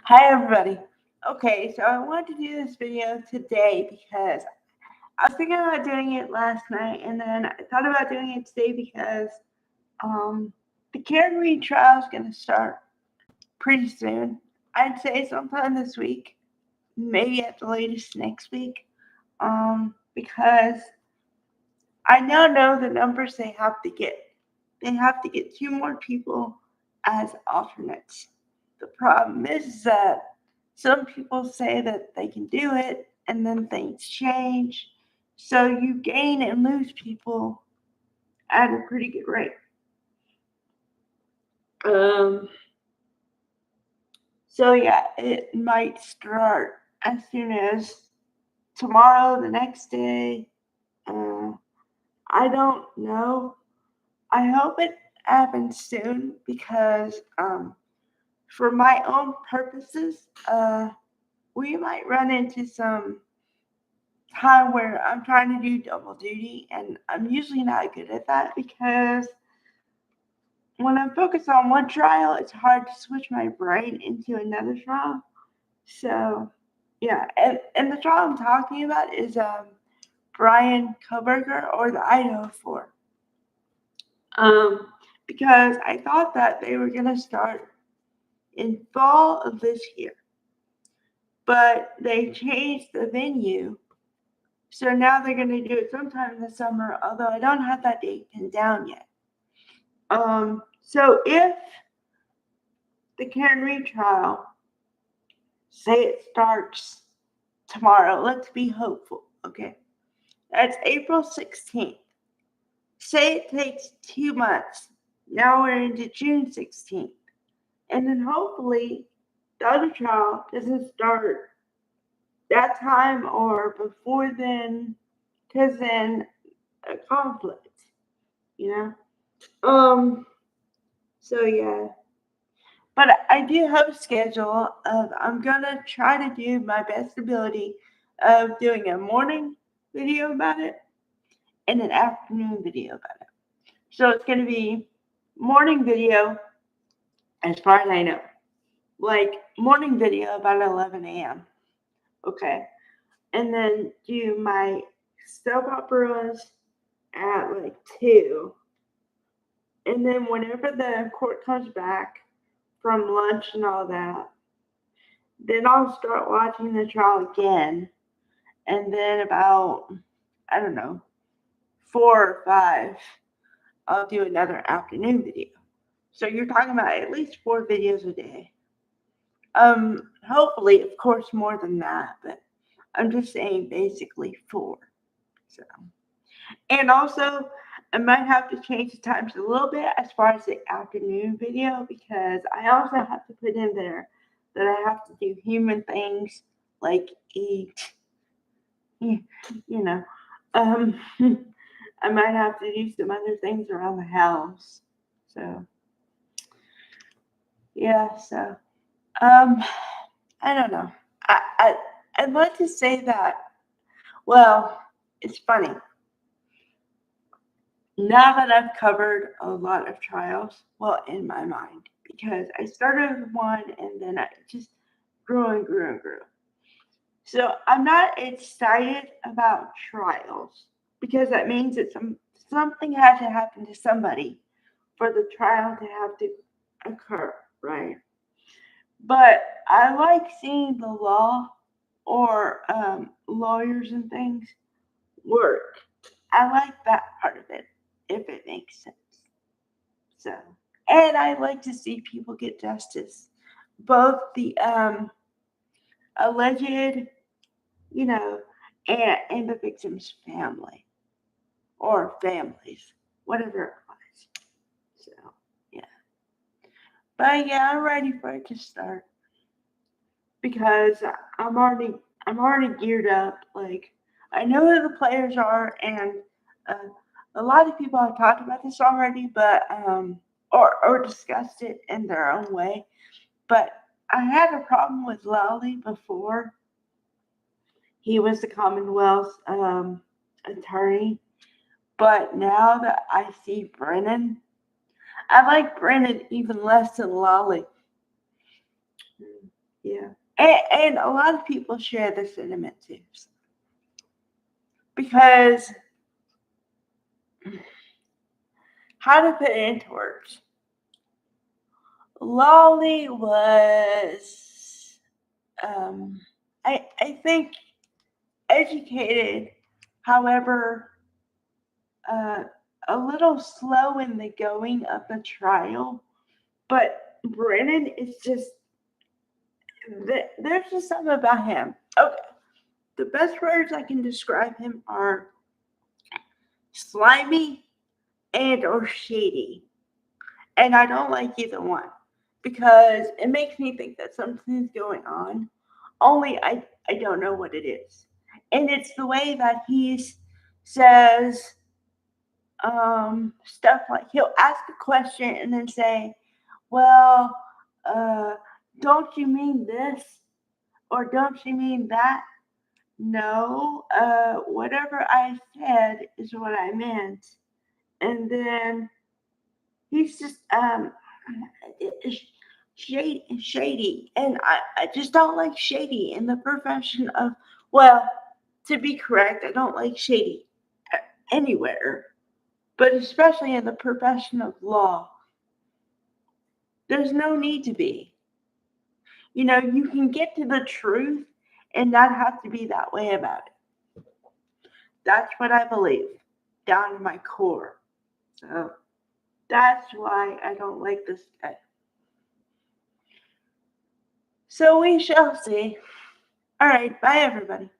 Hi everybody. Okay, so I wanted to do this video today because I was thinking about doing it last night and then I thought about doing it today because um the Karen Reed trial is gonna start pretty soon. I'd say sometime this week, maybe at the latest next week. Because I now know the numbers they have to get. They have to get two more people as alternates. The problem is that some people say that they can do it and then things change. So you gain and lose people at a pretty good rate. Um, so yeah, it might start as soon as tomorrow, the next day. Uh, I don't know. I hope it happens soon because for my own purposes, we might run into some time where I'm trying to do double duty, and I'm usually not good at that because when I'm focused on one trial, it's hard to switch my brain into another trial. So, yeah, and the trial I'm talking about is Brian Koberger or the Idaho 4. Um, because I thought that they were going to start in fall of this year, but they changed the venue. So now they're going to do it sometime in the summer, although I don't have that date pinned down yet. So if the Karen Reed trial, say it starts tomorrow, let's be hopeful, okay? That's April 16th. Say it takes 2 months. Now we're into June 16th. And then hopefully the other trial doesn't start that time or before then, because then a conflict, you know? So yeah. But I do have a schedule of I'm gonna try to do my best ability of doing a morning video about it and an afternoon video about it. So it's gonna be morning video as far as I know. Like morning video about 11 a.m. Okay. And then do my soap operas at like 2. And then whenever the court comes back from lunch and all that, then I'll start watching the trial again. And then about, I don't know, 4 or 5, I'll do another afternoon video. So you're talking about at least 4 videos a day. Hopefully, of course, more than that, but I'm just saying basically 4. So, and also, I might have to change the times a little bit as far as the afternoon video because I also have to put in there that I have to do human things like eat, you know. Um, I might have to do some other things around the house. So, yeah, so, um, I don't know. I'd like to say that, well, it's funny. Now that I've covered a lot of trials, well, in my mind, because I started with one and then I just grew and grew and grew. So I'm not excited about trials because that means that something had to happen to somebody for the trial to have to occur, right? But I like seeing the law or lawyers and things work. I like that part of it, if it makes sense. So, and I like to see people get justice, both the alleged, you know, and the victim's family or families, whatever it was. So, yeah. But yeah, I'm ready for it to start because I'm already geared up. Like I know who the players are, and uh, a lot of people have talked about this already, but or discussed it in their own way. But I had a problem with Lowry before. He was the Commonwealth's attorney, but now that I see Brennan, I like Brennan even less than Lolly. Yeah. And a lot of people share the sentiment too. Because how to put it into words? Lolly was, I think, educated, however, uh, a little slow in the going of the trial. But Brennan is just, there's just something about him. Okay. The best words I can describe him are slimy and or shady. And I don't like either one because it makes me think that something's going on. Only I don't know what it is. And it's the way that he says stuff like he'll ask a question and then say, well, uh, don't you mean this? Or don't you mean that? No, whatever I said is what I meant. And then he's just shady, and I just don't like shady in the profession of, well, to be correct, I don't like shady anywhere, but especially in the profession of law. There's no need to be. You can get to the truth and not have to be that way about it. That's what I believe down to my core. So that's why I don't like this guy. So we shall see. All right, bye everybody.